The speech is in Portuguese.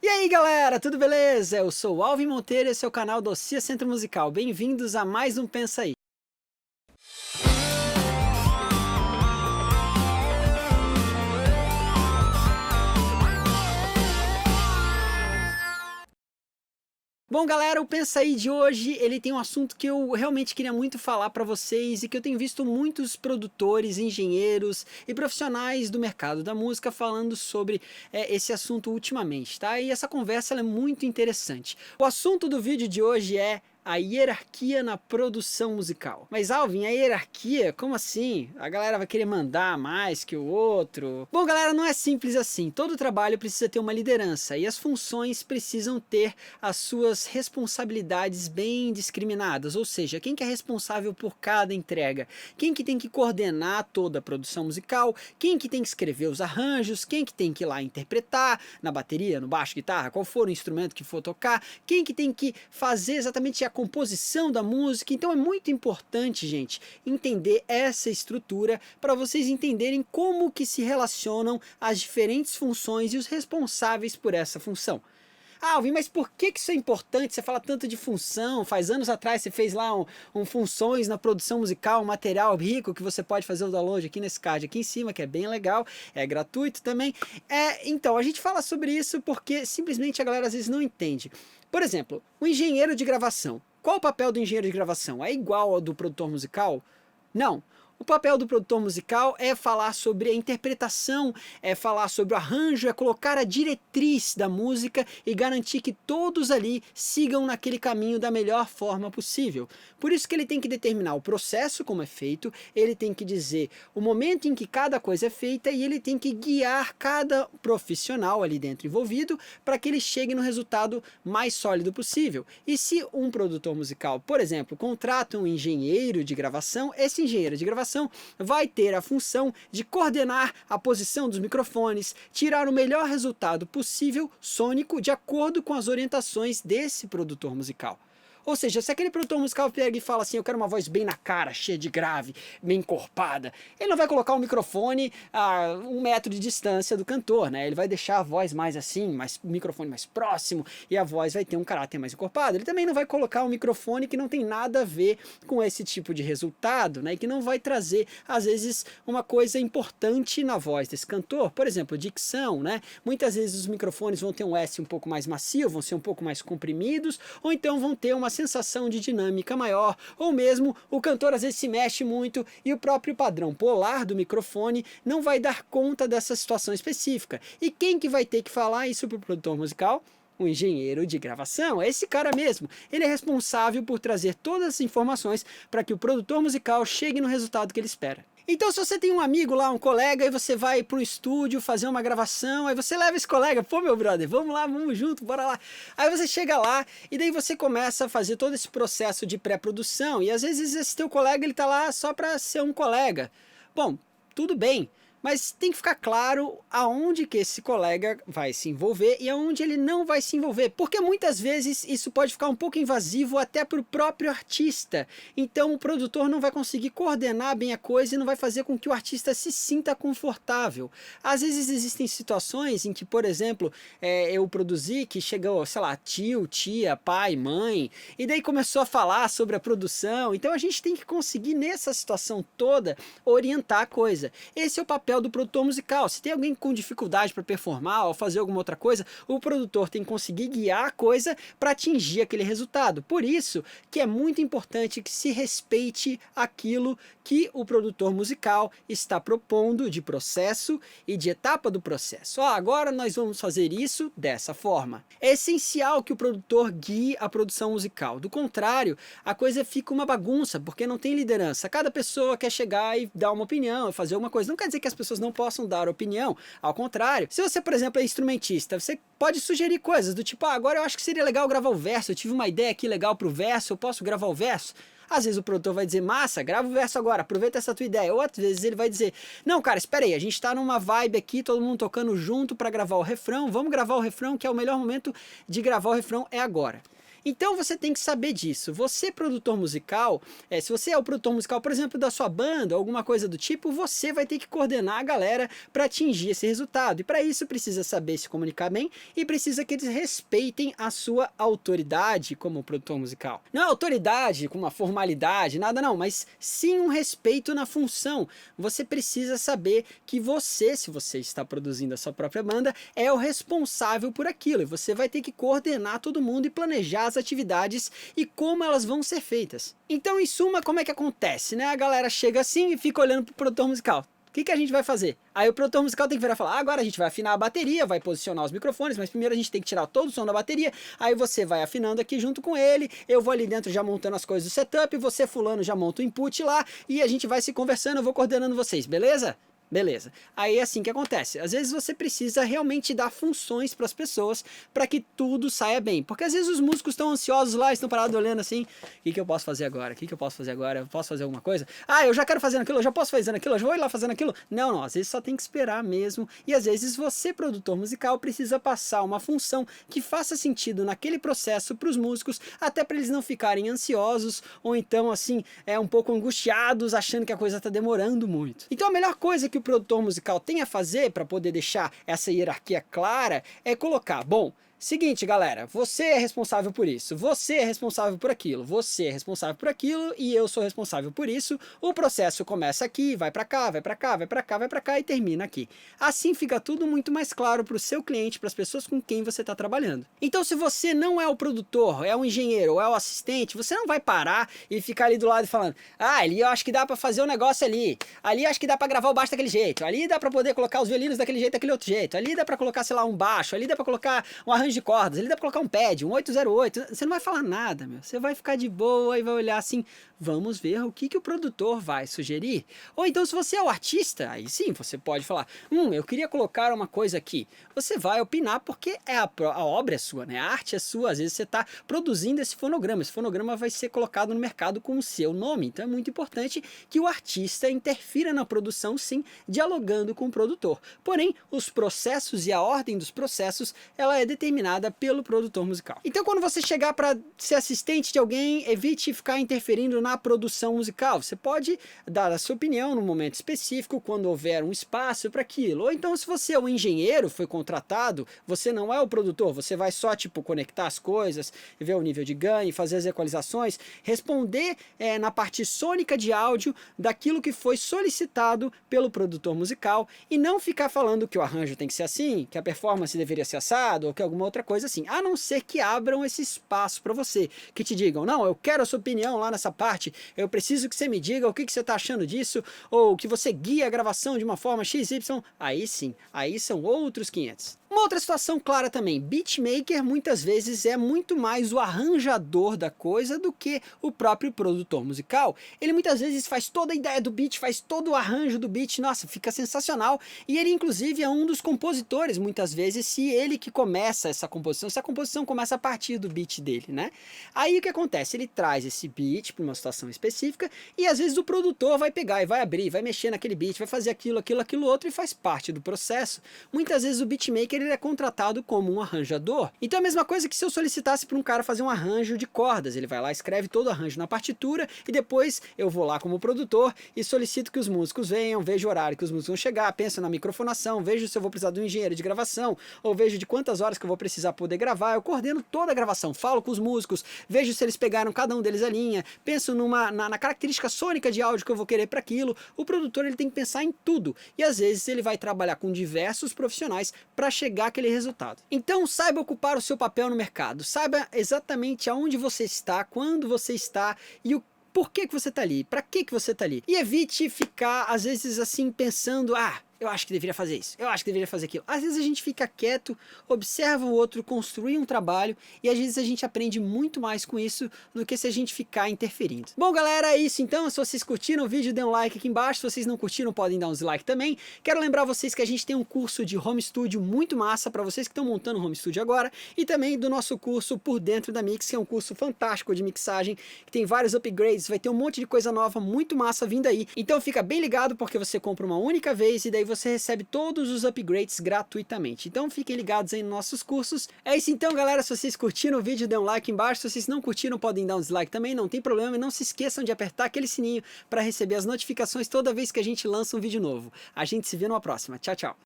E aí galera, tudo beleza? Eu sou o Alvin Monteiro e esse é o canal do Cia Centro Musical. Bem-vindos a mais um Pensa Aí. Bom galera, o Pensa Aí de hoje, ele tem um assunto que eu realmente queria muito falar para vocês e que eu tenho visto muitos produtores, engenheiros e profissionais do mercado da música falando sobre esse assunto ultimamente, tá? E essa conversa ela é muito interessante. O assunto do vídeo de hoje é a hierarquia na produção musical. Mas Alvin, a hierarquia? Como assim? A galera vai querer mandar mais que o outro? Bom galera, não é simples assim. Todo trabalho precisa ter uma liderança e as funções precisam ter as suas responsabilidades bem discriminadas, ou seja, quem que é responsável por cada entrega, quem que tem que coordenar toda a produção musical, quem que tem que escrever os arranjos, quem que tem que ir lá interpretar na bateria, no baixo, guitarra, qual for o instrumento que for tocar, quem que tem que fazer exatamente a composição da música. Então é muito importante, gente, entender essa estrutura para vocês entenderem como que se relacionam as diferentes funções e os responsáveis por essa função. Ah, Alvin, mas por que isso é importante? Você fala tanto de função, faz anos atrás você fez lá funções na produção musical, um material rico que você pode fazer o download aqui nesse card aqui em cima, que é bem legal, é gratuito também. Então, a gente fala sobre isso porque simplesmente a galera às vezes não entende. Por exemplo, o engenheiro de gravação. Qual o papel do engenheiro de gravação? É igual ao do produtor musical? Não. O papel do produtor musical é falar sobre a interpretação, é falar sobre o arranjo, é colocar a diretriz da música e garantir que todos ali sigam naquele caminho da melhor forma possível. Por isso que ele tem que determinar o processo como é feito, ele tem que dizer o momento em que cada coisa é feita e ele tem que guiar cada profissional ali dentro envolvido para que ele chegue no resultado mais sólido possível. E se um produtor musical, por exemplo, contrata um engenheiro de gravação, esse engenheiro de gravação vai ter a função de coordenar a posição dos microfones, tirar o melhor resultado possível sônico de acordo com as orientações desse produtor musical. Ou seja, se aquele produtor musical pega e fala assim, eu quero uma voz bem na cara, cheia de grave, bem encorpada, ele não vai colocar o microfone a 1 metro de distância do cantor, né? Ele vai deixar a voz mais assim, o microfone mais próximo, e a voz vai ter um caráter mais encorpado. Ele também não vai colocar um microfone que não tem nada a ver com esse tipo de resultado, né? E que não vai trazer, às vezes, uma coisa importante na voz desse cantor. Por exemplo, dicção, né? Muitas vezes os microfones vão ter um S um pouco mais macio, vão ser um pouco mais comprimidos, ou então vão ter uma sensação de dinâmica maior, ou mesmo o cantor às vezes se mexe muito e o próprio padrão polar do microfone não vai dar conta dessa situação específica. E quem que vai ter que falar isso para o produtor musical? O engenheiro de gravação, é esse cara mesmo. Ele é responsável por trazer todas as informações para que o produtor musical chegue no resultado que ele espera. Então se você tem um amigo lá, um colega, e você vai para o estúdio fazer uma gravação, aí você leva esse colega, pô meu brother, vamos lá, vamos junto, bora lá. Aí você chega lá e daí você começa a fazer todo esse processo de pré-produção e às vezes esse teu colega ele tá lá só para ser um colega. Bom, tudo bem. Mas tem que ficar claro aonde que esse colega vai se envolver e aonde ele não vai se envolver. Porque muitas vezes isso pode ficar um pouco invasivo até para o próprio artista. Então o produtor não vai conseguir coordenar bem a coisa e não vai fazer com que o artista se sinta confortável. Às vezes existem situações em que, por exemplo, eu produzi que chegou, sei lá, tio, tia, pai, mãe, e daí começou a falar sobre a produção. Então a gente tem que conseguir nessa situação toda orientar a coisa. Esse é o papel do produtor musical. Se tem alguém com dificuldade para performar ou fazer alguma outra coisa, o produtor tem que conseguir guiar a coisa para atingir aquele resultado. Por isso que é muito importante que se respeite aquilo que o produtor musical está propondo de processo e de etapa do processo. Agora nós vamos fazer isso dessa forma. É essencial que o produtor guie a produção musical. Do contrário, a coisa fica uma bagunça, porque não tem liderança. Cada pessoa quer chegar e dar uma opinião, fazer alguma coisa. Não quer dizer que as pessoas não possam dar opinião, ao contrário. Se você, por exemplo, é instrumentista, você pode sugerir coisas do tipo, agora eu acho que seria legal gravar o verso, eu tive uma ideia aqui legal pro verso, eu posso gravar o verso? Às vezes o produtor vai dizer, massa, grava o verso agora, aproveita essa tua ideia. Ou às vezes ele vai dizer, não cara, espera aí, a gente tá numa vibe aqui, todo mundo tocando junto para gravar o refrão, vamos gravar o refrão, que é o melhor momento de gravar o refrão é agora. Então você tem que saber disso. Você, produtor musical, se você é o produtor musical, por exemplo, da sua banda, alguma coisa do tipo, você vai ter que coordenar a galera para atingir esse resultado. E para isso precisa saber se comunicar bem e precisa que eles respeitem a sua autoridade como produtor musical. Não é autoridade com uma formalidade, nada não, mas sim um respeito na função. Você precisa saber que você, se você está produzindo a sua própria banda, é o responsável por aquilo. E você vai ter que coordenar todo mundo e planejar as atividades e como elas vão ser feitas. Então, em suma, como é que acontece, né? A galera chega assim e fica olhando pro produtor musical. O que a gente vai fazer? Aí o produtor musical tem que virar e falar, agora a gente vai afinar a bateria, vai posicionar os microfones, mas primeiro a gente tem que tirar todo o som da bateria, aí você vai afinando aqui junto com ele, eu vou ali dentro já montando as coisas do setup, você fulano já monta o input lá, e a gente vai se conversando, eu vou coordenando vocês, beleza? Beleza. Aí é assim que acontece. Às vezes você precisa realmente dar funções para as pessoas para que tudo saia bem. Porque às vezes os músicos estão ansiosos lá, estão parados olhando assim, o que eu posso fazer agora? O que eu posso fazer agora? Eu posso fazer alguma coisa? Ah, eu já quero fazer aquilo, eu já posso fazer aquilo, eu já vou ir lá fazendo aquilo. Não, às vezes só tem que esperar mesmo. E às vezes você, produtor musical, precisa passar uma função que faça sentido naquele processo para os músicos, até para eles não ficarem ansiosos ou então assim, um pouco angustiados, achando que a coisa está demorando muito. Então a melhor coisa que o produtor musical tem a fazer para poder deixar essa hierarquia clara é colocar, bom, seguinte galera, você é responsável por isso, você é responsável por aquilo, você é responsável por aquilo e eu sou responsável por isso, o processo começa aqui, vai para cá, vai para cá, vai para cá, vai para cá e termina aqui. Assim fica tudo muito mais claro para o seu cliente, para as pessoas com quem você está trabalhando. Então se você não é o produtor, é o engenheiro ou é o assistente, você não vai parar e ficar ali do lado falando, ah, ali eu acho que dá para fazer um negócio ali eu acho que dá para gravar o baixo daquele jeito, ali dá para poder colocar os violinos daquele jeito, daquele outro jeito, ali dá para colocar, sei lá, um baixo, ali dá para colocar um arranjo de cordas, ele dá pra colocar um pad, um 808, você não vai falar nada, meu. Você vai ficar de boa e vai olhar assim, vamos ver o que o produtor vai sugerir. Ou então se você é o artista, aí sim, você pode falar, eu queria colocar uma coisa aqui. Você vai opinar porque a obra é sua, né? A arte é sua, às vezes você está produzindo esse fonograma vai ser colocado no mercado com o seu nome, então é muito importante que o artista interfira na produção, sim, dialogando com o produtor. Porém, os processos e a ordem dos processos, ela é determinada pelo produtor musical. Então quando você chegar para ser assistente de alguém, evite ficar interferindo na produção musical. Você pode dar a sua opinião no momento específico, quando houver um espaço para aquilo. Ou então se você é um engenheiro, foi contratado, você não é o produtor, você vai só tipo conectar as coisas, ver o nível de ganho, fazer as equalizações, responder na parte sônica de áudio daquilo que foi solicitado pelo produtor musical e não ficar falando que o arranjo tem que ser assim, que a performance deveria ser assado ou que alguma outra coisa assim, a não ser que abram esse espaço para você, que te digam, não, eu quero a sua opinião lá nessa parte, eu preciso que você me diga o que você está achando disso, ou que você guie a gravação de uma forma XY, aí sim, aí são outros 500. Uma outra situação clara também, beatmaker muitas vezes é muito mais o arranjador da coisa do que o próprio produtor musical. Ele muitas vezes faz toda a ideia do beat, faz todo o arranjo do beat, nossa, fica sensacional. E ele inclusive é um dos compositores muitas vezes, se ele que começa essa composição, se a composição começa a partir do beat dele, né? Aí o que acontece? Ele traz esse beat para uma situação específica e às vezes o produtor vai pegar e vai abrir, vai mexer naquele beat, vai fazer aquilo outro e faz parte do processo. Muitas vezes o beatmaker ele é contratado como um arranjador. Então é a mesma coisa que se eu solicitasse para um cara fazer um arranjo de cordas. Ele vai lá, escreve todo o arranjo na partitura e depois eu vou lá como produtor e solicito que os músicos venham, vejo o horário que os músicos vão chegar, penso na microfonação, vejo se eu vou precisar de um engenheiro de gravação, ou vejo de quantas horas que eu vou precisar poder gravar, eu coordeno toda a gravação, falo com os músicos, vejo se eles pegaram cada um deles a linha, penso na característica sônica de áudio que eu vou querer para aquilo. O produtor ele tem que pensar em tudo e às vezes ele vai trabalhar com diversos profissionais para chegar àquele resultado. Então saiba ocupar o seu papel no mercado, saiba exatamente aonde você está, quando você está e o por que você está ali, para que você está ali. E evite ficar às vezes assim pensando, eu acho que deveria fazer isso, eu acho que deveria fazer aquilo. Às vezes a gente fica quieto, observa o outro construir um trabalho e às vezes a gente aprende muito mais com isso do que se a gente ficar interferindo. Bom galera, é isso então. Se vocês curtiram o vídeo, dê um like aqui embaixo. Se vocês não curtiram, podem dar um dislike também. Quero lembrar vocês que a gente tem um curso de home studio muito massa para vocês que estão montando home studio agora e também do nosso curso Por Dentro da Mix, que é um curso fantástico de mixagem, que tem vários upgrades, vai ter um monte de coisa nova, muito massa vindo aí. Então fica bem ligado porque você compra uma única vez e daí você recebe todos os upgrades gratuitamente. Então fiquem ligados aí nos nossos cursos. É isso então, galera. Se vocês curtiram o vídeo, dê um like embaixo. Se vocês não curtiram, podem dar um dislike também, não tem problema. E não se esqueçam de apertar aquele sininho para receber as notificações toda vez que a gente lança um vídeo novo. A gente se vê numa próxima. Tchau, tchau.